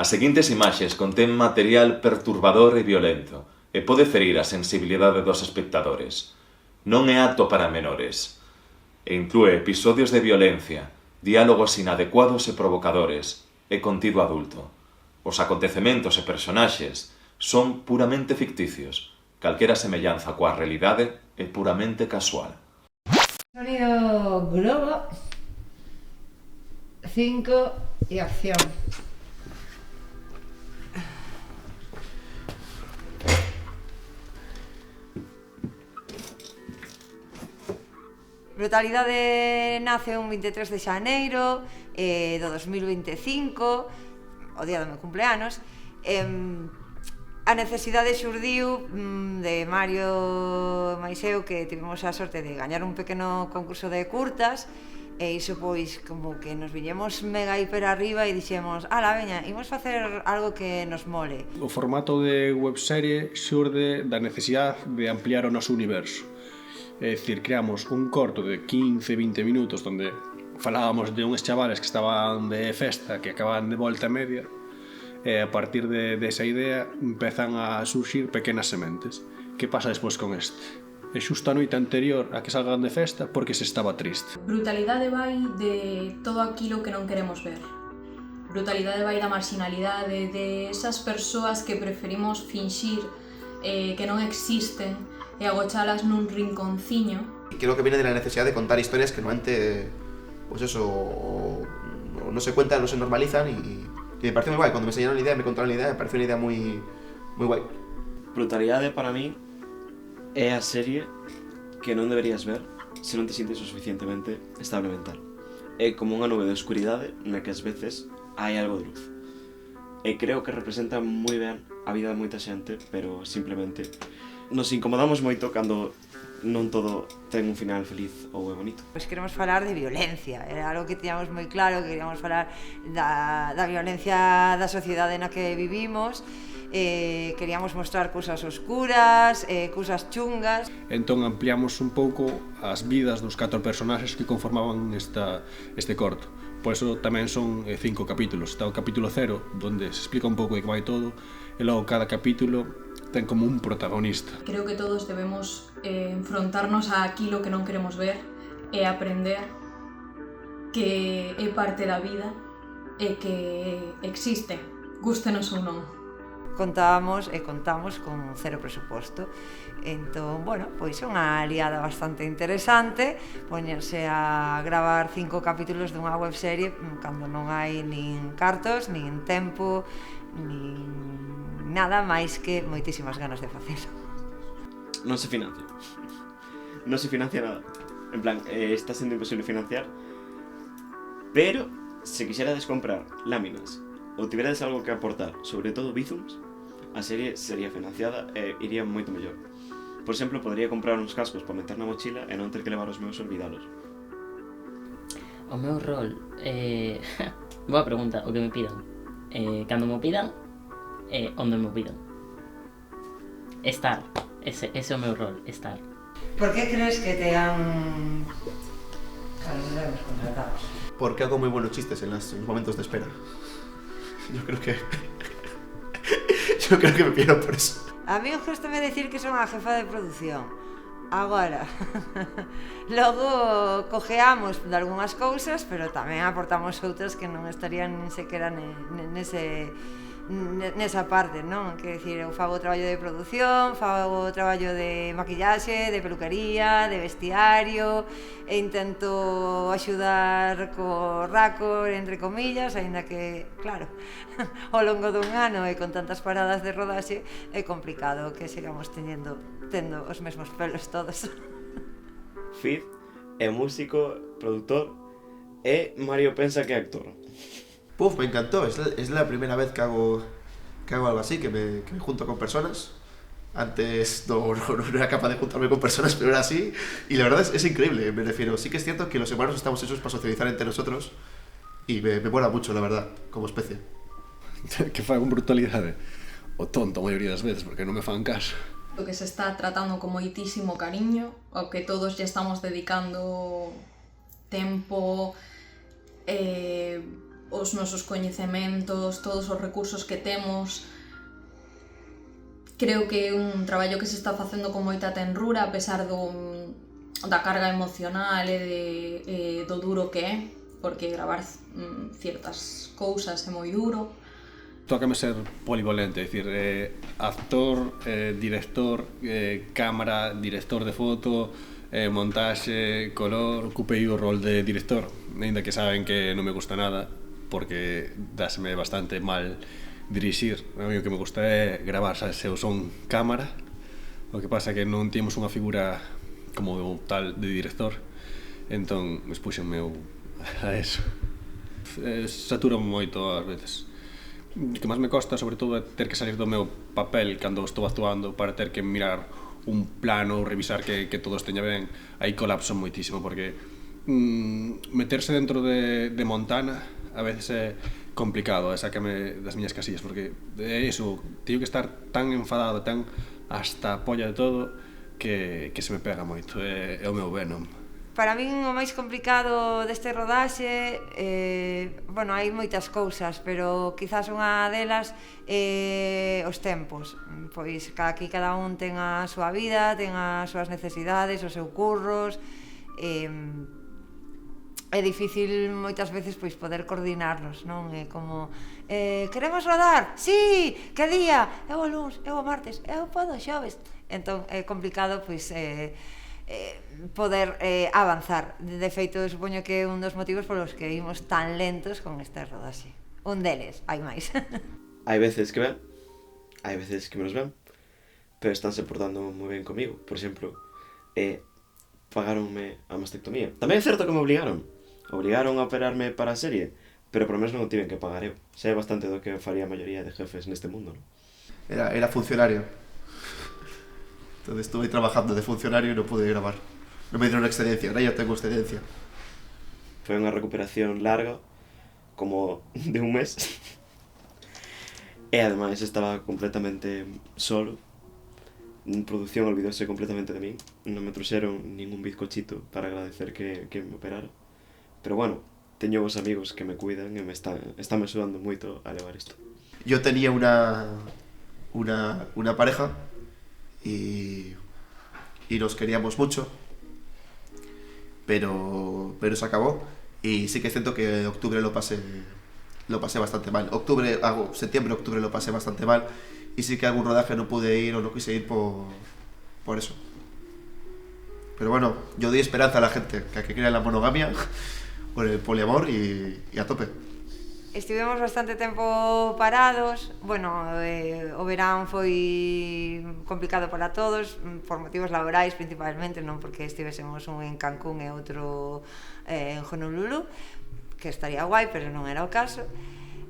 As seguintes imaxes contén material perturbador e violento e pode ferir a sensibilidade dos espectadores. Non é apto para menores e inclúe episodios de violencia, diálogos inadecuados e provocadores e contido adulto. Os acontecementos e personaxes son puramente ficticios. Calquera semellanza coa realidade é puramente casual. Sonido globo 5 y acción. Brutalidade nace un 23 de xaneiro do 2025, o día do meu cumpleanos. A necesidade xurdiu de Mario máis eu, que tivemos a sorte de gañar un pequeno concurso de curtas, e iso pois como que nos viñemos mega hiper arriba e dixemos, ala, veña, imos facer algo que nos mole. O formato de webserie xurde da necesidade de ampliar o noso universo. É dicir, creamos un corto de 15-20 minutos onde falábamos de uns chavales que estaban de festa, que acababan de volta media, e a partir desa idea empezan a surxir pequenas sementes. Que pasa despois con este? É xusto a noite anterior a que salgan de festa porque se estaba triste. Brutalidade vai de todo aquilo que non queremos ver. Brutalidade vai da marginalidade, de esas persoas que preferimos finxir que non existen e agochalas nun rinconciño. Creo que viene de la necesidad de contar historias que normalmente, pues eso, no se cuentan, no se normalizan y me pareció muy guay. Cuando me enseñaron la idea, me contaron la idea, me pareció una idea muy guay. Brutalidade para mí é a serie que non deberías ver se non te sientes o suficientemente estable mental. É como unha nube de oscuridade na que ás veces hai algo de luz. E creo que representa moi ben a vida de moita xente, pero simplemente nos incomodamos moito cando non todo ten un final feliz ou é bonito. Pois queremos falar de violencia, era algo que tiñamos moi claro, que queríamos falar da violencia da sociedade na que vivimos, queríamos mostrar cousas oscuras, cousas chungas. Entón ampliamos un pouco as vidas dos 4 personaxes que conformaban este corto. Por eso tamén son 5 capítulos. Está o capítulo 0, onde se explica un pouco de que vai todo, e logo cada capítulo ten como un protagonista. Creo que todos debemos enfrontarnos a aquilo que non queremos ver e aprender que é parte da vida e que existe, gústenos ou non. Contábamos e contamos con 0 presuposto. Entón, bueno, pois é unha aliada bastante interesante poñerse a gravar 5 capítulos dunha webserie cando non hai nin cartos, nin tempo, nin nada máis que moitísimas ganas de facelo. Non se financia. Non se financia nada. En plan, está sendo imposible financiar. Pero, se quixerades comprar láminas ou tiverades algo que aportar, sobre todo bizums, a serie sería financiada e iría moito mellor. Por exemplo, podría comprar uns cascos para meter na mochila e non ter que levar os meus olvidalos. O meu rol boa pregunta, o que me pidan. Cando me pidan, onde me pidan. Estar. Ese é o meu rol, estar. Por que crees que te han contratados? Porque hago muy buenos chistes en los momentos de espera. Yo creo que me pidieron por eso. A mí gústame decir que son a jefa de produción. Agora, logo cojeamos de algunhas cousas, pero tamén aportamos outras que non estarían nin sequera nesa parte, non? Quer dicir, eu fago o traballo de produción, fago o traballo de maquillaxe, de peluquería, de vestiario, e intento axudar co raco, entre comillas, aínda que, claro, ao longo dun ano e con tantas paradas de rodaxe é complicado que sigamos tendo os mesmos pelos todos. Fid é músico, produtor e Mario pensa que é actor. Puf, me encantó. Es la primera vez que hago algo así, que me junto con personas. Antes no era capaz de juntarme con personas, pero era así. Y la verdad es increíble, me refiero. Sí que es cierto que los humanos estamos hechos para socializar entre nosotros. Y me mola mucho, la verdad, como especie. Que fai con brutalidade? O tonto a maioría das veces, porque non me fan caso. O que se está tratando con moitísimo cariño, ao que todos lle estamos dedicando tempo, os nosos coñecementos, todos os recursos que temos. Creo que é un traballo que se está facendo con moita tenrura, a pesar da carga emocional e do duro que é, porque gravar ciertas cousas é moi duro. Tócame ser polivalente, é dicir, actor, director, cámara, director de foto, montaxe, color. Ocupei o rol de director, ainda que saben que non me gusta nada, porque dáseme bastante mal dirixir. A mí o que me gusta é gravar, sabes, eu son cámara, o que pasa é que non temos unha figura como tal de director, entón expúxenme a eso. Saturo moito ás veces. O que máis me costa, sobre todo, é ter que salir do meu papel cando estou actuando, para ter que mirar un plano, revisar que todo esteña ben. Aí colapso moitísimo, porque meterse dentro de Montana a veces é complicado, sácame das miñas casillas, porque é iso, teño que estar tan enfadado, tan hasta a polla de todo, que se me pega moito, é o meu Venom. Para min o máis complicado deste rodaxe, bueno, hai moitas cousas, pero quizás unha delas é os tempos. Pois aquí cada un ten a súa vida, ten as súas necesidades, os seus curros, é difícil moitas veces pois poder coordinarnos, non? É como, queremos rodar? Sí, que día? Eu o luns, eu o martes, eu podo xoves. Entón é complicado pois poder avanzar. De feito, supoño que é un dos motivos polos que vimos tan lentos con este rodaxe. Un deles, hai máis. Hai veces que ven, hai veces que menos ven, pero estánse portando moi ben comigo. Por exemplo, pagaronme a mastectomía. Tamén é certo que me obligaron a operarme para a serie, pero por lo menos non o tiven que pagar eu. Sei bastante do que faría a maioría de jefes neste mundo, non? Era funcionario. Entonces estuve trabajando de funcionario y no pude grabar. No me dieron excedencia, ahora ya tengo excedencia. Foi unha recuperación larga, como de un mes. E ademais estaba completamente solo. En producción olvidóse completamente de min. Non me trouxeron ningún bizcochito para agradecer que me operara. Pero bueno, teño vos amigos que me cuidan e me están axudando moito a levar isto. Yo tenía una pareja y nos queríamos mucho, pero se acabó. Y sí que es cierto que octubre lo pasé bastante mal. Septiembre, octubre lo pasé bastante mal, y sí que algún rodaje no pude ir o no quise ir por eso. Pero bueno, yo doy esperanza a la gente que crea en la monogamia, por el poliamor y a tope. Estivemos bastante tempo parados. Bueno, o verán foi complicado para todos, por motivos laborais principalmente, non porque estivésemos un en Cancún e outro en Honolulu, que estaría guai, pero non era o caso.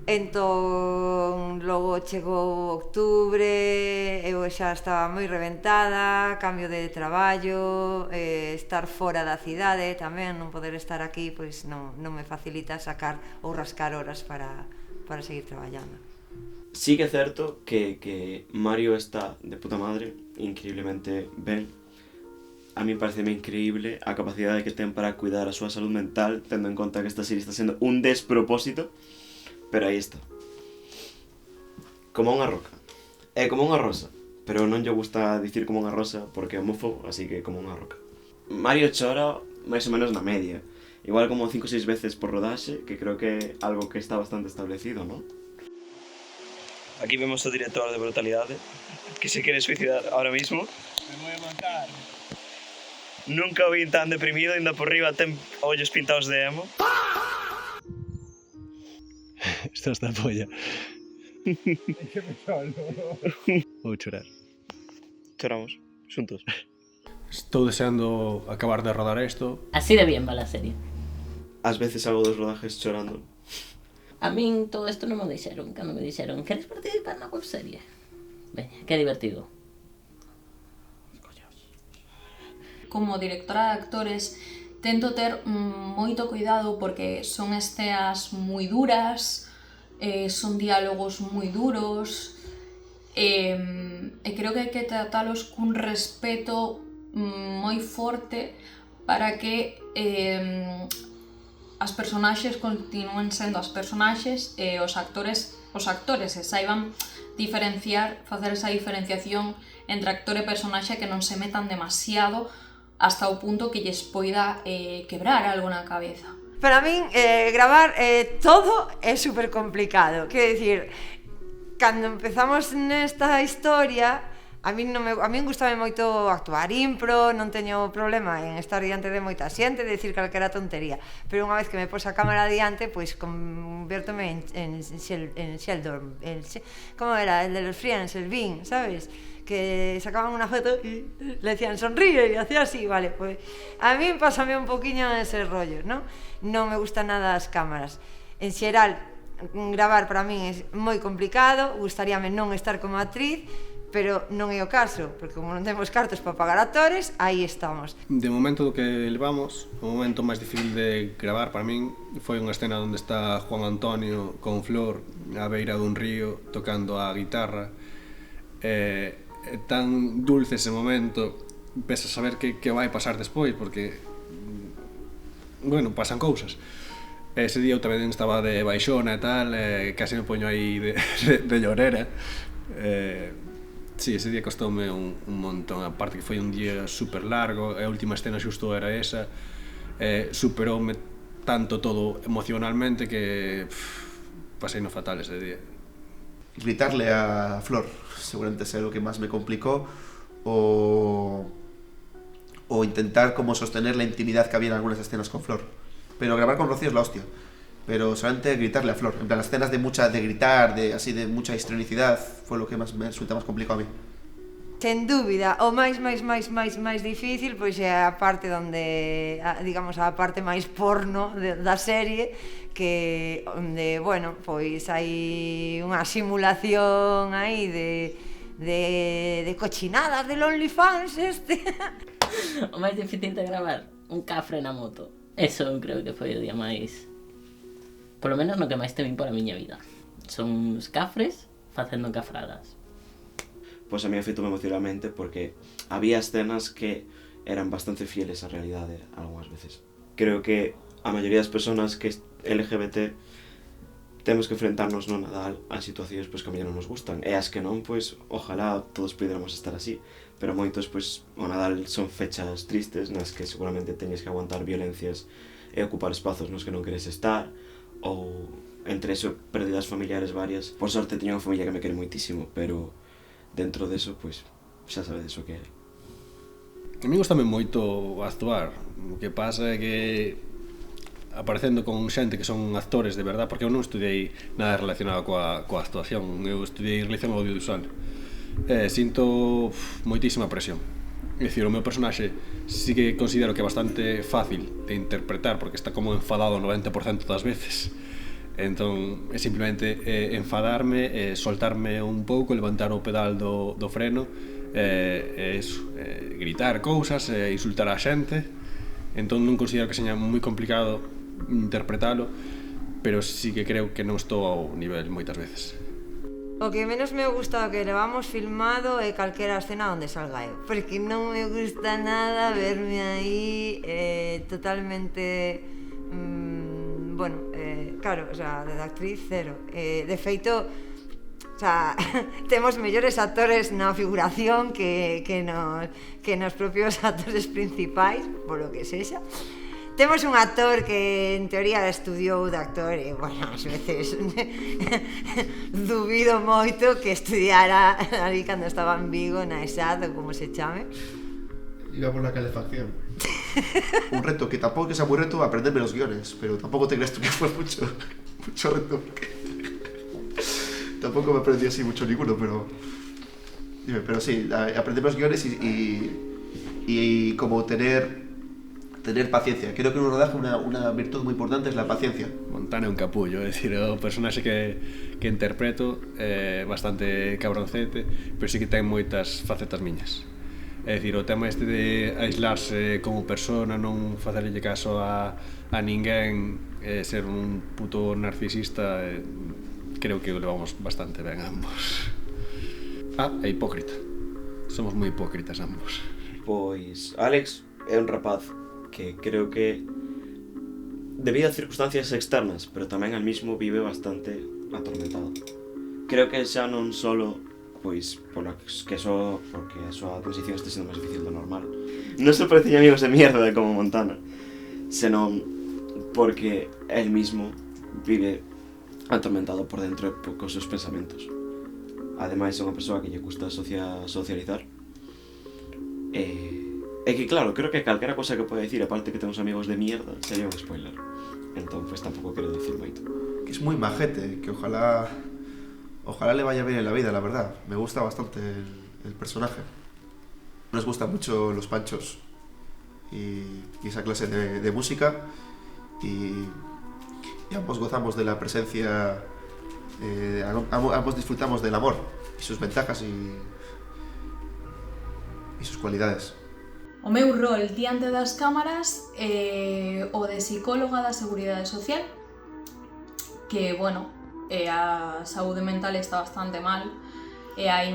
Entón, logo chegou octubre, eu xa estaba moi reventada, cambio de traballo, estar fora da cidade tamén, non poder estar aquí, pois non me facilita sacar ou rascar horas para seguir traballando. Sí que é certo que Mario está de puta madre, increíblemente ben. A mí pareceme increíble a capacidade que ten para cuidar a súa salud mental, tendo en conta que esta serie está sendo un despropósito. Pero aí está. Como unha roca. É como unha rosa. Pero non lle gusta dicir como unha rosa porque é homófobo, así que como unha roca. Mario chora máis ou menos na media. Igual como 5 ou 6 veces por rodaxe, que creo que é algo que está bastante establecido, non? Aquí vemos o director de Brutalidade, que se quere suicidar ahora mismo. Me voy a matar. Nunca o vi tan deprimido, ainda por riba ten ollos pintados de emo. Esto está polla. Déjame solo. Vou chorar. Choramos, xuntos. Estou deseando acabar de rodar isto. Así de bien va la serie. Ás veces hago dos rodajes chorando. A min todo isto non me dixeron, cando me dixeron, queres participar na webserie? Veña, que divertido. Como directora de actores, tento ter moito cuidado porque son escenas moi duras, son diálogos moi duros, e creo que hai que tratalos cun respeto moi forte para que as personaxes continúen sendo as personaxes e os actores e saiban facer esa diferenciación entre actor e personaxe, que non se metan demasiado hasta o punto que lles poida quebrar algo na cabeza. Para min, gravar todo é super complicado. Quero dicir, cando empezamos nesta historia, a min gustame moito actuar impro, non teño problema en estar diante de moita xente, de dicir calquera tontería, pero unha vez que me pos a cámara diante, pois convértome en Sheldon, como era, el de los Friends, el Bean, sabes? Que sacaban unha foto e le decían sonríe e hacía así, vale, pois a min pásame un poquinho ese rollo, ¿no? Non me gustan nada as cámaras. En xeral, gravar para min é moi complicado, gustaríame non estar como actriz, pero non é o caso, porque como non temos cartos para pagar actores, aí estamos. De momento do que levamos, o momento máis difícil de gravar para min foi unha escena onde está Juan Antonio con Flor á beira dun río tocando a guitarra. É tan dulce ese momento, pesa saber que vai pasar despois, porque bueno, pasan cousas. Ese día eu tamén estaba de baixona e tal, case me poño aí de llorera. Sí, ese día costoume un montón, aparte que foi un día super largo, a última escena xusto era esa, superoume tanto todo emocionalmente que pasei no fatal ese día. Gritarle a Flor seguramente sea lo que más me complicó, o intentar como sostener la intimidad que había en algunas escenas con Flor, pero grabar con Rocío es la hostia. Pero solamente gritarle a Flor, en plan las escenas de gritar, de mucha histrionicidad, fue lo que me resulta más complicado a mí. Sen dúbida, o máis difícil pois é a parte onde, digamos, a parte máis porno da serie, que onde, bueno, pois hai unha simulación aí de cochinadas del OnlyFans O máis difícil de gravar, un cafre na moto. Eso creo que foi o día máis... Polo menos no que máis temín por a miña vida. Son uns cafres facendo cafradas. Pois a mí afectou emocionalmente porque había escenas que eran bastante fieles á realidade algunhas veces. Creo que a maioría das persoas que LGBT temos que enfrentarnos no Nadal a situacións que a mellor non nos gustan, e as que non, pois, ojalá todos pudiéramos estar así, pero moitos, pois, o Nadal son fechas tristes nas que seguramente teñes que aguantar violencias e ocupar espazos nos que non queres estar, ou entre eso, perdidas familiares varias. Por sorte teño unha familia que me quere moitísimo, pero dentro deso, pois, xa sabedes o que é. A mí gustame moito actuar. O que pasa é que aparecendo con xente que son actores de verdad, porque eu non estudiei nada relacionado coa actuación, eu estudiei relación audiovisual. Sinto moitísima presión. É dicir, o meu personaxe sí que considero que é bastante fácil de interpretar, porque está como enfadado 90% das veces. Entón, é simplemente enfadarme, soltarme un pouco, levantar o pedal do freno, gritar cousas, insultar a xente. Entón non considero que seña moi complicado interpretalo, pero sí que creo que non estou ao nivel moitas veces. O que menos me gusta que levamos filmado é calquera escena onde salga eu, porque non me gusta nada verme aí totalmente bueno, claro, o sea, de actriz cero. De feito, o sea, temos mellores actores na figuración que nos propios actores principais, polo que sexa. Temos un actor que en teoría estudiou de actor e, bueno, ás veces dubido moito que estudiara ali cando estaba en Vigo, na ESAD ou como se chame. Iba por la calefacción. Un reto que tampouco que sea moi reto aprenderme los guiones, pero tampouco te creas tú que fue mucho reto, porque tampoco me aprendí así mucho ninguno, pero sí, aprender los guiones y como tener paciencia. Creo que en un rodaje una virtud muy importante es la paciencia. Montana é un capullo, é dicir, o personaxe que interpreto é bastante cabroncete, pero sí que ten moitas facetas miñas. É dicir, o tema este de aislarse como persona, non facerlle caso a ninguén, ser un puto narcisista, creo que o levamos bastante ben ambos. É hipócrita. Somos moi hipócritas ambos. Pois Alex é un rapaz que creo que debido a circunstancias externas, pero tamén al mismo vive bastante atormentado. Creo que xa non solo pois porque a súa transición está sendo máis difícil do normal. Non se parecen amigos de mierda de como Montana, senón porque él mismo vive atormentado por dentro cos seus pensamentos. Ademais é unha persoa que lle custa socializar. É que claro, creo que calquera cosa que pode decir, aparte que temos amigos de mierda, sería un spoiler. Entón, pues tampouco quero dicir moito. Que es muy majete, que ojalá le vaya bien en la vida, la verdad. Me gusta bastante el personaje. Nos gustan mucho los panchos y esa clase de música y ambos gozamos de la presencia, ambos disfrutamos del amor y sus ventajas y sus cualidades. O meu rol diante das cámaras é o de psicóloga da Seguridade Social, que, bueno, a saúde mental está bastante mal e hai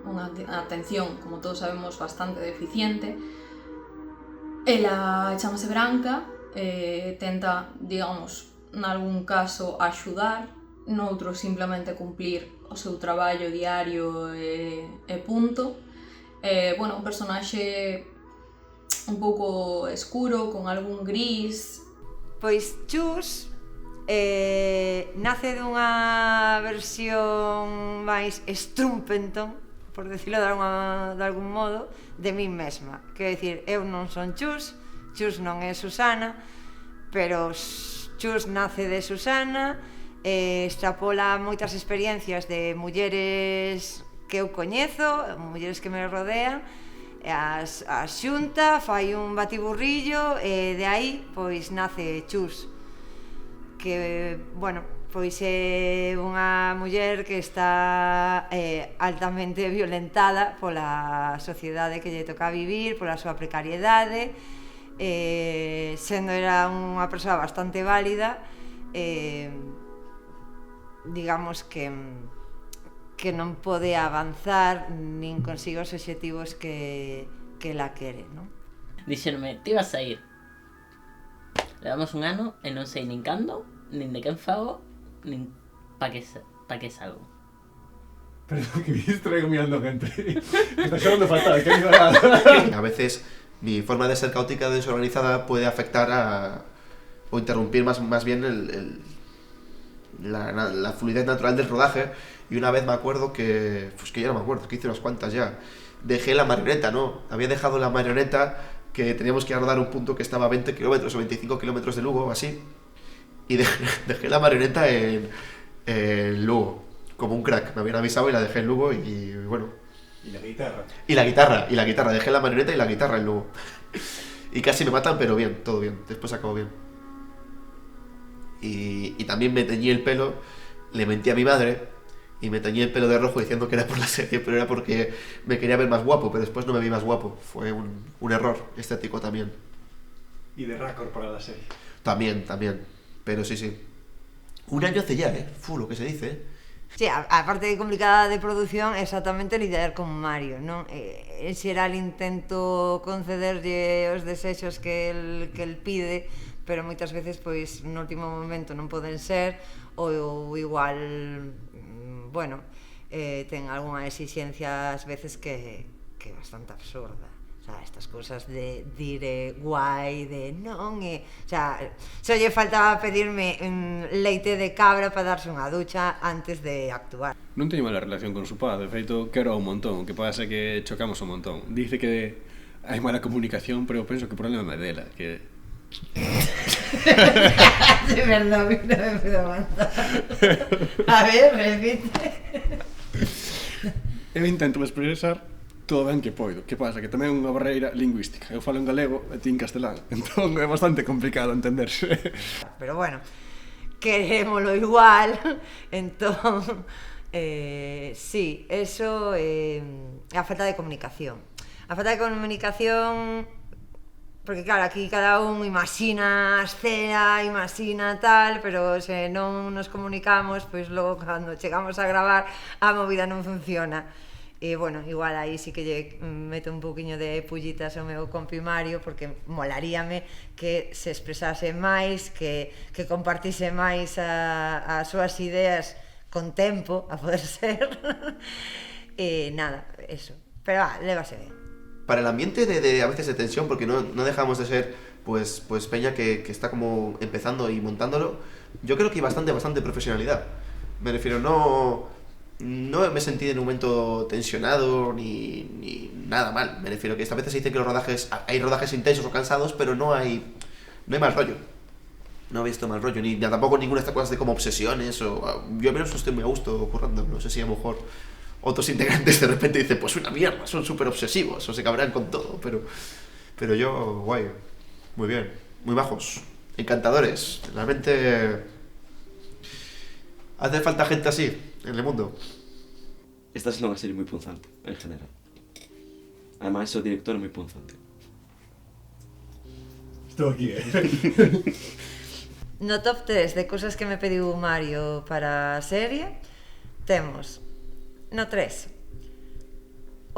unha atención, como todos sabemos, bastante deficiente. Ela chamase Branca, tenta, digamos, nalgún caso axudar, noutro simplemente cumplir o seu traballo diario e punto. Bueno, un personaxe un pouco escuro, con algún gris. Pois Chus nace dunha versión máis Strumpenton, por decirlo de algún modo, de min mesma. Quero dicir, eu non son Chus non é Susana, pero Chus nace de Susana, extrapola moitas experiencias de mulleres que eu coñezo, mulleres que me rodean, a xunta, fai un batiburrillo e de aí pois nace Chus, que, bueno, pois é unha muller que está altamente violentada pola sociedade que lle toca vivir, pola súa precariedade, sendo era unha persoa bastante válida, digamos que non pode avanzar nin consigo os obxectivos que la quere, non? Dixeronme, ti vas a ir. Levamos un ano e non sei nin cando, nin de quen fago, nin pa que salgo. Pero que me distraigo mirando gente. Me está xorando fatal, que hay. A veces mi forma de ser caótica, desorganizada, puede afectar o interrumpir más bien la fluidez natural del rodaje. Y una vez me acuerdo que ya no me acuerdo, que hice unas cuantas ya, dejé la marioneta, ¿no? Había dejado la marioneta, que teníamos que rodar un punto que estaba a 20 kilómetros o 25 kilómetros de Lugo, así, y dejé la marioneta en Lugo, como un crack. Me habían avisado y la dejé en Lugo y bueno. ¿Y la guitarra? Y la guitarra, dejé la marioneta y la guitarra en Lugo. Y casi me matan, pero bien, todo bien, después acabó bien. Y también me teñí el pelo, le mentí a mi madre, y me teñí el pelo de rojo diciendo que era por la serie, pero era porque me quería ver más guapo, pero después no me vi más guapo. Fue un error estético también. Y de récord para la serie. También, pero sí. Un año hace ya, lo que se dice, Sí, a parte de complicada de produción, exactamente lidiar con Mario, non? En xeral intento concederlle os desexos que el pide, pero moitas veces, pois, no último momento non poden ser, ou igual, bueno, ten algunha exixencia ás veces que é bastante absurda. O sea, estas cousas de dire guai, de non, o sea, só lle faltaba pedirme leite de cabra para darse unha ducha antes de actuar. Non teño mala relación con su pa, de feito, quero un montón, o que pasa é que chocamos un montón. Dice que hai mala comunicación, pero eu penso que o problema é dela, que... De verdad, no me puedo aguantar. A ver, repite. Eu intento expresar todo ben que poido. Que pasa? Que tamén é unha barreira lingüística. Eu falo en galego e ti en castelán. Entón é bastante complicado entenderse. Pero bueno, querémolo igual. Entón, sí, eso é a falta de comunicación. A falta de comunicación, porque claro, aquí cada un imagina a escena, imagina tal, pero se non nos comunicamos, pois logo cando chegamos a gravar a movida non funciona. E, bueno, igual aí sí que lle meto un poquinho de pullitas ao meu compi Mario, porque molaríame que se expresase máis, que compartise máis as súas ideas con tempo, a poder ser. E nada, eso. Pero lévase ben. Para el ambiente a veces de tensión, porque no dejamos de ser pues peña que está como empezando y montándolo, yo creo que hay bastante profesionalidad. Me refiero, no me sentí en un momento tensionado ni nada mal. Me refiero que esta veces se dice que hay rodajes intensos o cansados, pero no hay mal rollo. No he visto mal rollo, ni tampoco ninguna de estas cosas de como obsesiones, o yo al menos estoy muy a gusto currando. No sé si a lo mejor otros integrantes de repente dicen, pues una mierda, son súper obsesivos, o se cabrean con todo, pero yo, guay, muy bien, muy bajos, encantadores, realmente hace falta gente así en el mundo. Esta es unha serie moi punzante, en general. Ademais, o director é moi punzante. Estou aquí, No top 3 de cosas que me pediu Mario para a serie, temos no 3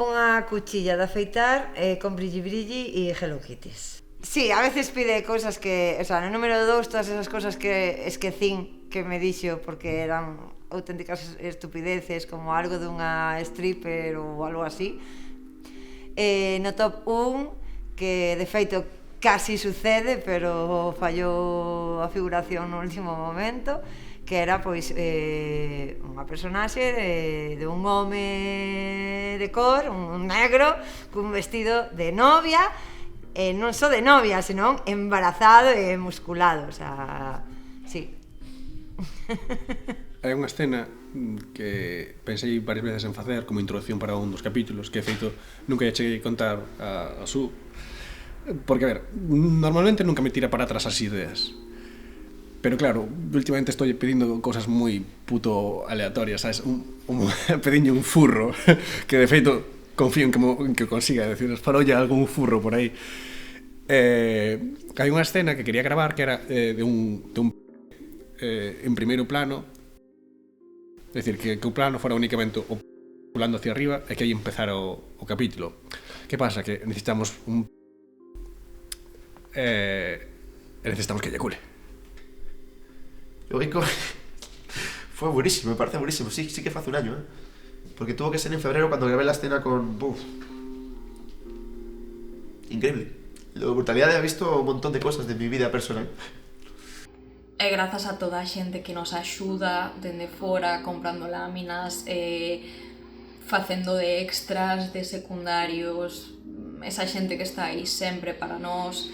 unha cuchilla de afeitar con brilli e Hello Kitties. Sí, a veces pide cosas que, o sea, no número 2 todas esas cosas que esquecín que me dixo porque eran auténticas estupideces, como algo dunha stripper ou algo así. No top 1, que de feito casi sucede, pero fallou a figuración no último momento, que era pois unha personaxe de un home de cor, un negro, cun vestido de novia, non só de novia, senón embarazado e musculado, o sea, sí. Hai unha escena que pensei varias veces en facer como introducción para un dos capítulos, que de feito nunca lle cheguei a contar a Su, porque, a ver, normalmente nunca me tira para atrás as ideas. Pero claro, últimamente estoy pedindo cosas moi puto aleatorias, sabes? Pediño un furro, que de feito confío en que consiga, decir, farolla algún furro por aí. Hai unha escena que quería gravar que era de un en primeiro plano, é dicir, que o plano fora únicamente pulando hacia arriba e que aí empezara o capítulo. Que pasa? Que necesitamos necesitamos que eyacule. Lógico. Fue buenísimo, me parece buenísimo. Sí que fue hace un año, porque tuvo que ser en febrero cuando grabé la escena con... Increíble. La brutalidad de haber visto un montón de cosas de mi vida personal. E grazas a toda a xente que nos axuda dende fora, comprando láminas, facendo de extras, de secundarios, esa xente que está aí sempre para nós.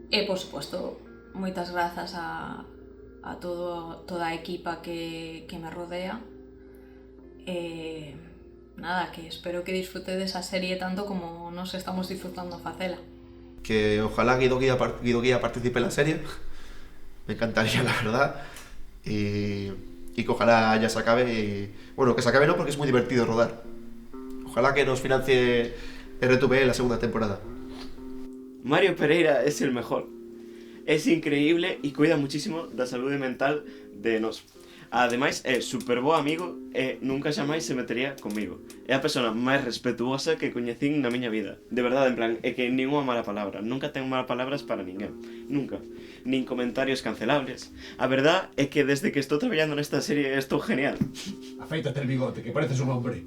E, por suposto, moitas grazas a toda a equipa que me rodea. Nada, que espero que disfrutedes esa serie tanto como nos estamos disfrutando a facela. Que ojalá Guido Guía participe en la serie. Me encantaría, la verdad. Y que ojalá ya se acabe. Bueno, que se acabe no, porque es muy divertido rodar. Ojalá que nos financie RTV la segunda temporada. Mario Pereira es el mejor. Es increíble y cuida muchísimo da saúde mental de nos. Ademais, é super bo amigo e nunca xamais se metería comigo. É a persona máis respetuosa que coñecín na miña vida. De verdade, en plan, é que ninguna mala palabra. Nunca ten malas palabras para ninguén. Nunca. Nin comentarios cancelables. A verdad é que desde que estou traballando nesta serie estou genial. Afeítate el bigote, que pareces un hombre.